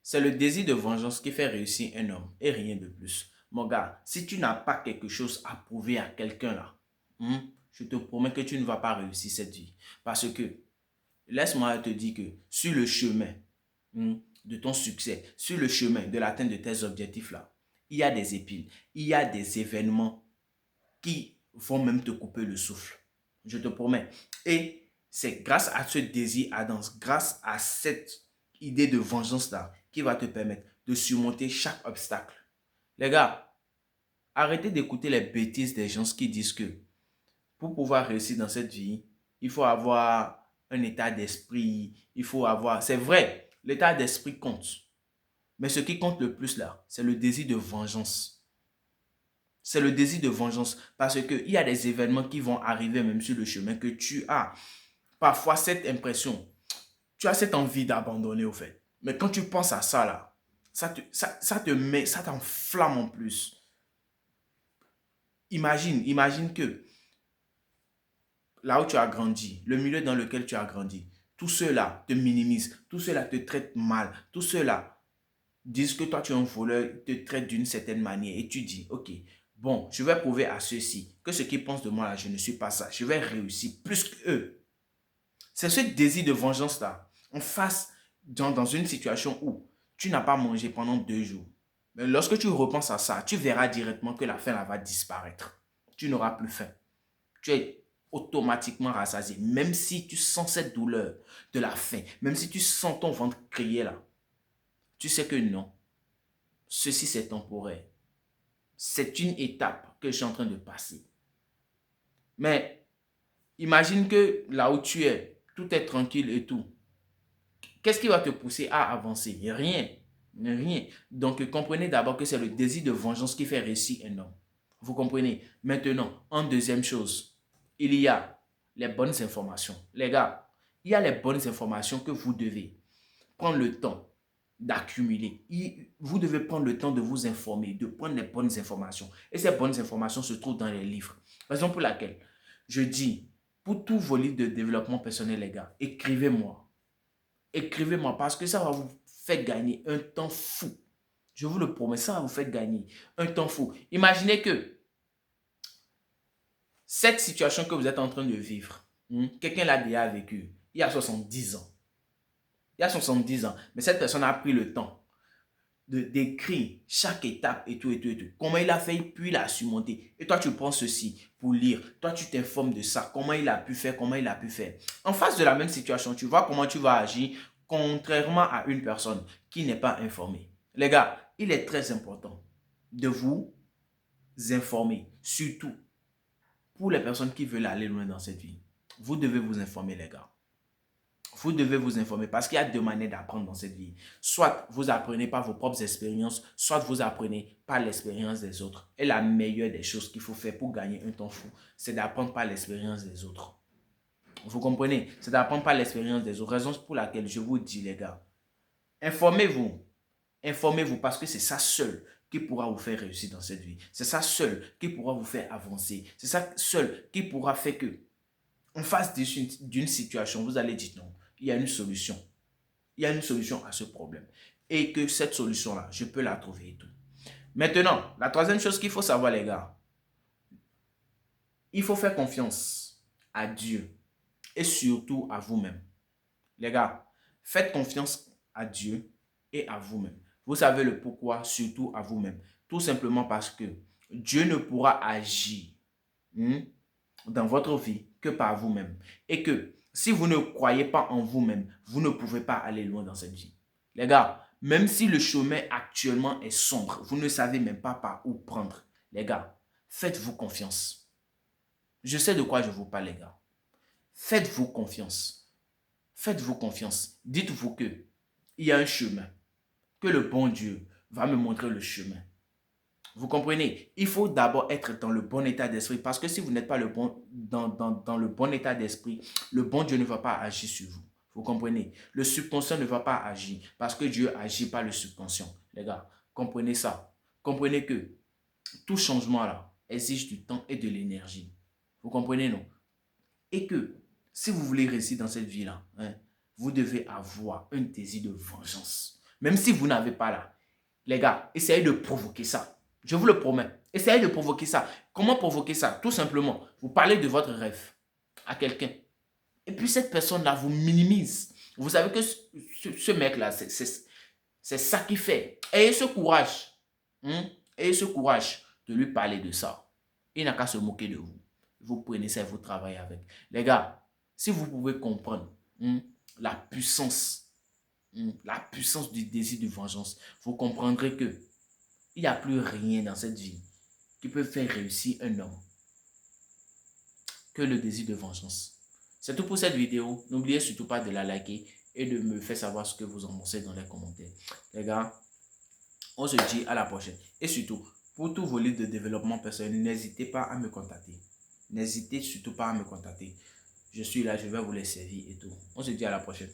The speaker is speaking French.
C'est le désir de vengeance qui fait réussir un homme et rien de plus. Mon gars, si tu n'as pas quelque chose à prouver à quelqu'un là, je te promets que tu ne vas pas réussir cette vie. Parce que, laisse-moi te dire que sur le chemin de ton succès, sur le chemin de l'atteinte de tes objectifs là, il y a des épines, il y a des événements qui vont même te couper le souffle. Je te promets. Et c'est grâce à ce désir ardent, grâce à cette idée de vengeance-là, qui va te permettre de surmonter chaque obstacle. Les gars, arrêtez d'écouter les bêtises des gens qui disent que pour pouvoir réussir dans cette vie, il faut avoir un état d'esprit, il faut avoir... C'est vrai, l'état d'esprit compte. Mais ce qui compte le plus là, c'est le désir de vengeance. C'est le désir de vengeance parce qu'il y a des événements qui vont arriver même sur le chemin que tu as parfois cette impression, tu as cette envie d'abandonner au fait. Mais quand tu penses à ça là, ça te met, ça t'enflamme en plus. Imagine que là où tu as grandi, le milieu dans lequel tu as grandi, tous ceux-là te minimisent, tous ceux-là te traitent mal, tous ceux-là disent que toi tu es un voleur, te traitent d'une certaine manière et tu dis, ok, bon, je vais prouver à ceux-ci que ce qu'ils pensent de moi là, je ne suis pas ça, je vais réussir plus qu'eux. C'est ce désir de vengeance-là, en face, dans une situation où tu n'as pas mangé pendant 2 jours. Mais lorsque tu repenses à ça, tu verras directement que la faim là, va disparaître. Tu n'auras plus faim. Tu es automatiquement rassasié. Même si tu sens cette douleur de la faim, même si tu sens ton ventre crier là, tu sais que non, ceci c'est temporaire. C'est une étape que je suis en train de passer. Mais imagine que là où tu es, tout est tranquille et tout. Qu'est-ce qui va te pousser à avancer? Rien. Rien. Donc, comprenez d'abord que c'est le désir de vengeance qui fait réussir un homme. Vous comprenez? Maintenant, en deuxième chose, il y a les bonnes informations. Les gars, il y a les bonnes informations que vous devez prendre le temps d'accumuler. Vous devez prendre le temps de vous informer, de prendre les bonnes informations. Et ces bonnes informations se trouvent dans les livres. Raison pour laquelle je dis, pour tous vos livres de développement personnel, les gars, écrivez-moi. Écrivez-moi parce que ça va vous faire gagner un temps fou. Je vous le promets, ça va vous faire gagner un temps fou. Imaginez que cette situation que vous êtes en train de vivre, quelqu'un l'a déjà vécu il y a 70 ans. Il y a 70 ans. Mais cette personne a pris le temps d'écrire chaque étape et tout, et tout, et tout. Comment il a fait, puis il a surmonté. Et toi, tu prends ceci pour lire. Toi, tu t'informes de ça. Comment il a pu faire, comment il a pu faire. En face de la même situation, tu vois comment tu vas agir, contrairement à une personne qui n'est pas informée. Les gars, il est très important de vous informer, surtout pour les personnes qui veulent aller loin dans cette vie. Vous devez vous informer, les gars. Vous devez vous informer parce qu'il y a deux manières d'apprendre dans cette vie. Soit vous apprenez par vos propres expériences, soit vous apprenez par l'expérience des autres. Et la meilleure des choses qu'il faut faire pour gagner un temps fou, c'est d'apprendre par l'expérience des autres. Vous comprenez? C'est d'apprendre par l'expérience des autres. Raison pour laquelle je vous dis, les gars, informez-vous. Informez-vous parce que c'est ça seul qui pourra vous faire réussir dans cette vie. C'est ça seul qui pourra vous faire avancer. C'est ça seul qui pourra faire que, en face d'une situation, vous allez dire non, il y a une solution. Il y a une solution à ce problème. Et que cette solution-là, je peux la trouver et tout. Maintenant, la troisième chose qu'il faut savoir, les gars, il faut faire confiance à Dieu et surtout à vous-même. Les gars, faites confiance à Dieu et à vous-même. Vous savez le pourquoi, surtout à vous-même. Tout simplement parce que Dieu ne pourra agir dans votre vie que par vous-même. Et que si vous ne croyez pas en vous-même, vous ne pouvez pas aller loin dans cette vie. Les gars, même si le chemin actuellement est sombre, vous ne savez même pas par où prendre. Les gars, faites-vous confiance. Je sais de quoi je vous parle, les gars. Faites-vous confiance. Faites-vous confiance. Dites-vous que il y a un chemin, que le bon Dieu va me montrer le chemin. Vous comprenez? Il faut d'abord être dans le bon état d'esprit parce que si vous n'êtes pas dans le bon état d'esprit, le bon Dieu ne va pas agir sur vous. Vous comprenez? Le subconscient ne va pas agir parce que Dieu agit par le subconscient. Les gars, comprenez ça. Comprenez que tout changement là exige du temps et de l'énergie. Vous comprenez, non? Et que si vous voulez réussir dans cette vie-là, vous devez avoir un désir de vengeance. Même si vous n'avez pas là. Les gars, essayez de provoquer ça. Je vous le promets. Essayez de provoquer ça. Comment provoquer ça? Tout simplement, vous parlez de votre rêve à quelqu'un. Et puis cette personne-là vous minimise. Vous savez que ce mec-là, c'est ça qu'il fait. Ayez ce courage. Ayez ce courage de lui parler de ça. Il n'a qu'à se moquer de vous. Vous prenez ça et vous travaillez avec. Les gars, si vous pouvez comprendre la puissance du désir de vengeance, vous comprendrez que il n'y a plus rien dans cette vie qui peut faire réussir un homme que le désir de vengeance. C'est tout pour cette vidéo. N'oubliez surtout pas de la liker et de me faire savoir ce que vous en pensez dans les commentaires. Les gars, on se dit à la prochaine. Et surtout, pour tous vos livres de développement personnel, n'hésitez pas à me contacter. N'hésitez surtout pas à me contacter. Je suis là, je vais vous les servir et tout. On se dit à la prochaine.